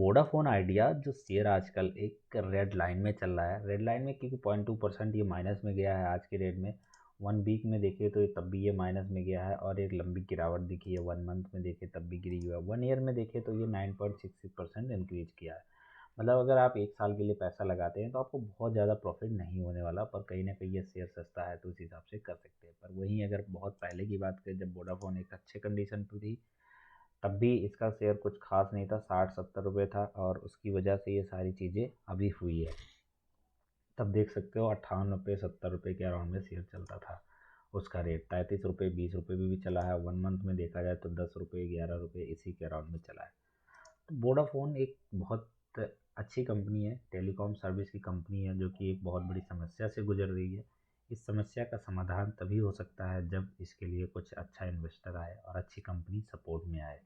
Vodafone idea जो share आजकल एक रेड लाइन में चल रहा है, रेड लाइन में क्योंकि 0.2% ये माइनस में गया है आज की डेट में। 1 वीक में देखे तो तब भी ये माइनस में गया है और एक लंबी गिरावट दिखी है। 1 मंथ में देखे तब भी गिरी हुआ है। 1 ईयर में देखे तो ये 9.66% इंक्रीज किया है। मतलब अगर आप 1 साल के लिए पैसा लगाते हैं तो आपको बहुत ज़्यादा प्रॉफिट नहीं होने वाला, पर कहीं ना कहीं ये शेयर सस्ता है तो उस हिसाब से कर सकते हैं। पर वहीं अगर बहुत पहले की बात करें, जब वोडाफोन एक अच्छे कंडीशन पर थी, तब भी इसका शेयर कुछ खास नहीं था, 60-70 रुपये था और उसकी वजह से ये सारी चीज़ें अभी हुई है। तब देख सकते हो 58 रुपये 70 रुपये के अराउंड में शेयर चलता था। उसका रेट 33 रुपये 20 रुपये भी चला है। 1 मंथ में देखा जाए तो 10 रुपये 11 रुपये इसी के अराउंड में चला है। तो वोडाफोन एक बहुत अच्छी कंपनी है, टेलीकॉम सर्विस की कंपनी है, जो कि एक बहुत बड़ी समस्या से गुजर रही है। इस समस्या का समाधान तभी हो सकता है जब इसके लिए कुछ अच्छा इन्वेस्टर आए और अच्छी कंपनी सपोर्ट में आए।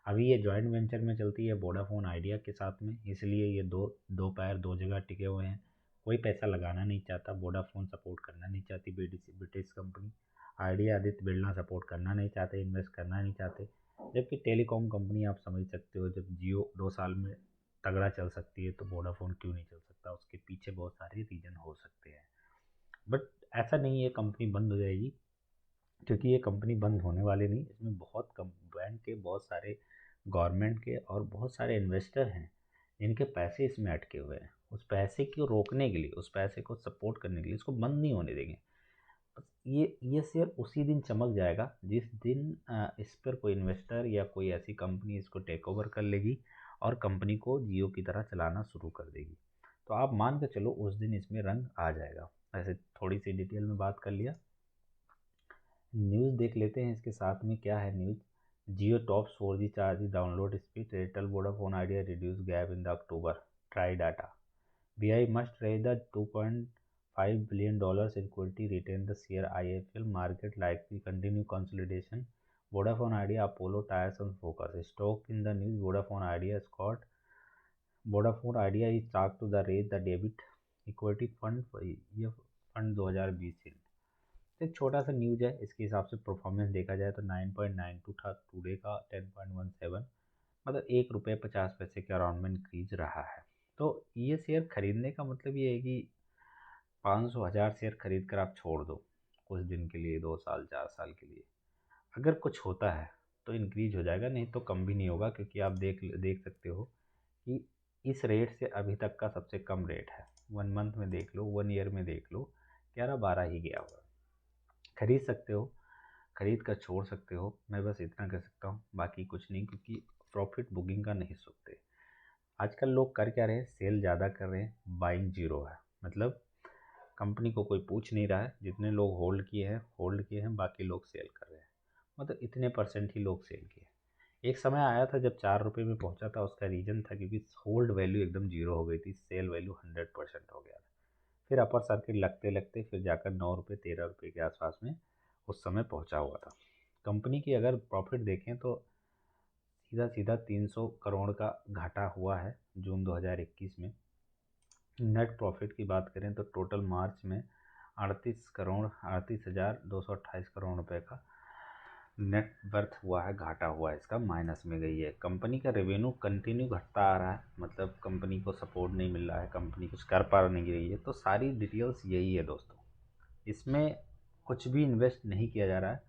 अभी ये जॉइंट वेंचर में चलती है वोडाफोन आइडिया के साथ में, इसलिए ये दो दो पैर दो जगह टिके हुए हैं। कोई पैसा लगाना नहीं चाहता, वोडाफोन सपोर्ट करना नहीं चाहती, British company. Idea Aditya Birla support करना नहीं चाहते, इन्वेस्ट करना नहीं चाहते। जबकि टेलीकॉम कंपनी आप समझ सकते हो, जब जियो 2 साल में तगड़ा चल सकती है तो वोडाफोन क्यों नहीं चल सकता। उसके पीछे बहुत सारे रीज़न हो सकते हैं। बट ऐसा नहीं है कंपनी बंद हो जाएगी, क्योंकि ये कंपनी बंद होने वाली नहीं। इसमें बहुत कम बैंक के, बहुत सारे गवर्नमेंट के और बहुत सारे इन्वेस्टर हैं जिनके पैसे इसमें अटके हुए हैं। उस पैसे को रोकने के लिए, उस पैसे को सपोर्ट करने के लिए इसको बंद नहीं होने देंगे। बस ये शेयर उसी दिन चमक जाएगा जिस दिन इस पर कोई इन्वेस्टर या कोई ऐसी कंपनी इसको टेक ओवर कर लेगी और कंपनी को जियो की तरह चलाना शुरू कर देगी। तो आप मान के चलो उस दिन इसमें रंग आ जाएगा। ऐसे थोड़ी सी डिटेल में बात कर लिया। न्यूज़ देख लेते हैं इसके साथ में क्या है news. Jio tops 4G charge download speed, Airtel Vodafone idea reduce gap in the October try data. BI must raise the $2.5 billion equity retain the share IFL market likely continue consolidation. Vodafone Idea Apollo Tyres on focus. Stock in the news. Vodafone Idea is charged to the raise the debit equity fund ये fund 2020 से। एक छोटा सा news है, इसके हिसाब से performance देखा जाए तो 9.92 था, टुडे का 10.17, मतलब 1 रुपये 50 पैसे के अराउंड में इंक्रीज रहा है। तो ये शेयर खरीदने का मतलब ये है कि 500,000 शेयर खरीद कर आप छोड़ दो कुछ दिन के लिए, 2 साल 4 साल के लिए। अगर कुछ होता है तो इंक्रीज हो जाएगा, नहीं तो कम भी नहीं होगा, क्योंकि आप देख सकते हो कि इस रेट से अभी तक का सबसे कम रेट है। 1 मंथ में देख लो, 1 ईयर में देख लो, 11-12 ही गया हुआ। खरीद सकते हो, खरीद कर छोड़ सकते हो। मैं बस इतना कह सकता हूँ, बाकी कुछ नहीं, क्योंकि प्रॉफिट बुकिंग का नहीं सोचते। आजकल लोग कर क्या रहे हैं, सेल ज़्यादा कर रहे हैं, बाइंग जीरो है। मतलब कंपनी को कोई पूछ नहीं रहा है, जितने लोग होल्ड किए हैं, बाकी लोग सेल कर रहे हैं। मतलब इतने परसेंट ही लोग सेल किए। एक समय आया था जब 4 रुपये में पहुंचा था, उसका रीज़न था क्योंकि होल्ड वैल्यू एकदम जीरो हो गई थी, सेल वैल्यू 100% हो गया था। फिर अपर सर्किट लगते लगते फिर जाकर 9 रुपये 13 रुपये के आसपास में उस समय पहुंचा हुआ था। कंपनी की अगर प्रॉफिट देखें तो सीधा सीधा 300 करोड़ का घाटा हुआ है जून 2021 में। नेट प्रॉफिट की बात करें तो टोटल मार्च में 38,228 करोड़ रुपए का नेट वर्थ हुआ है, घाटा हुआ है इसका, माइनस में गई है। कंपनी का रेवेन्यू कंटिन्यू घटता आ रहा है, मतलब कंपनी को सपोर्ट नहीं मिल रहा है, कंपनी कुछ कर पा नहीं रही है। तो सारी डिटेल्स यही है दोस्तों, इसमें कुछ भी इन्वेस्ट नहीं किया जा रहा है,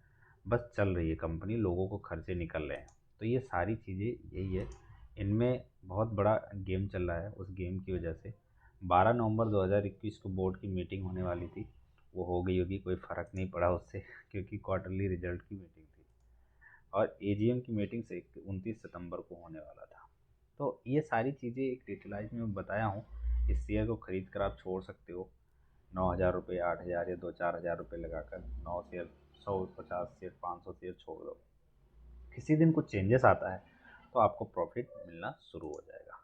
बस चल रही है कंपनी, लोगों को खर्चे निकल रहे हैं। तो ये सारी चीज़ें यही है, इनमें बहुत बड़ा गेम चल रहा है। उस गेम की वजह से 12 नवंबर 2021 को बोर्ड की मीटिंग होने वाली थी, वो हो गई होगी, कोई फ़र्क नहीं पड़ा उससे क्योंकि क्वार्टरली रिजल्ट की मीटिंग थी। और AGM की मीटिंग से 29 सितंबर को होने वाला था। तो ये सारी चीज़ें एक डिटेलाइज में बताया हूँ। इस शेयर को खरीद कर आप छोड़ सकते हो 9,000 रुपये, 8,000 या 2-4 हज़ार रुपये लगाकर 9 शेयर, 100, 50 शेयर, 500 शेयर छोड़ दो। किसी दिन कुछ चेंजेस आता है तो आपको प्रॉफिट मिलना शुरू हो जाएगा।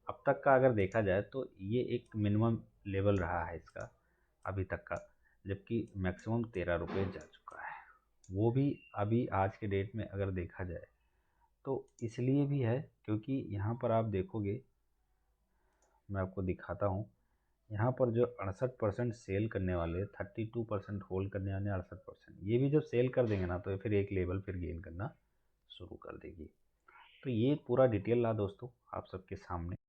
अब तक का अगर देखा जाए तो ये एक मिनिमम लेवल रहा है इसका अभी तक का, जबकि मैक्सिमम 13 रुपये जा चुका है। वो भी अभी आज के डेट में अगर देखा जाए तो इसलिए भी है क्योंकि यहाँ पर आप देखोगे, मैं आपको दिखाता हूँ, यहाँ पर जो 68% सेल करने वाले, 32% होल्ड करने वाले, 68%, ये भी जब सेल कर देंगे ना तो फिर एक लेवल फिर गेन करना शुरू कर देगी। तो ये पूरा डिटेल रहा दोस्तों आप सबके सामने।